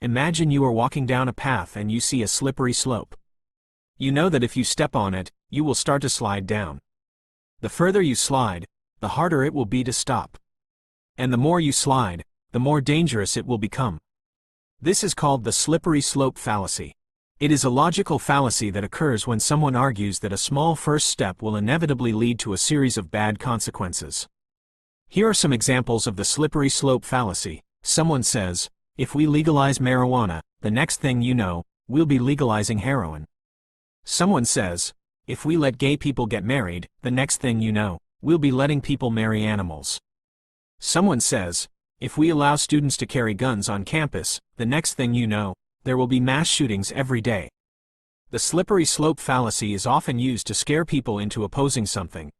Imagine you are walking down a path and you see a slippery slope. You know that if you step on it, you will start to slide down. The further you slide, the harder it will be to stop. And the more you slide, the more dangerous it will become. This is called the slippery slope fallacy. It is a logical fallacy that occurs when someone argues that a small first step will inevitably lead to a series of bad consequences. Here are some examples of the slippery slope fallacy. Someone says, if we legalize marijuana, the next thing you know, we'll be legalizing heroin. Someone says, if we let gay people get married, the next thing you know, we'll be letting people marry animals. Someone says, if we allow students to carry guns on campus, the next thing you know, there will be mass shootings every day. The slippery slope fallacy is often used to scare people into opposing something.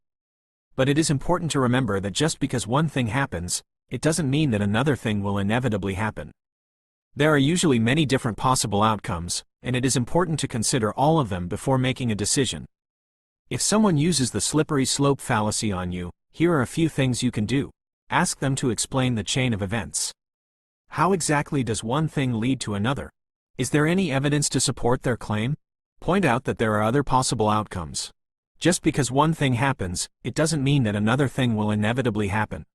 But it is important to remember that just because one thing happens, it doesn't mean that another thing will inevitably happen. There are usually many different possible outcomes, and it is important to consider all of them before making a decision. If someone uses the slippery slope fallacy on you, here are a few things you can do. Ask them to explain the chain of events. How exactly does one thing lead to another? Is there any evidence to support their claim? Point out that there are other possible outcomes. Just because one thing happens, it doesn't mean that another thing will inevitably happen.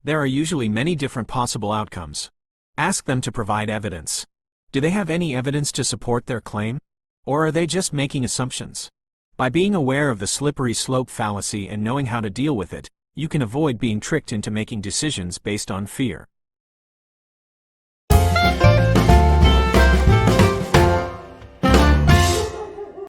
There are usually many different possible outcomes. Ask them to provide evidence. Do they have any evidence to support their claim? Or are they just making assumptions? By being aware of the slippery slope fallacy and knowing how to deal with it, you can avoid being tricked into making decisions based on fear.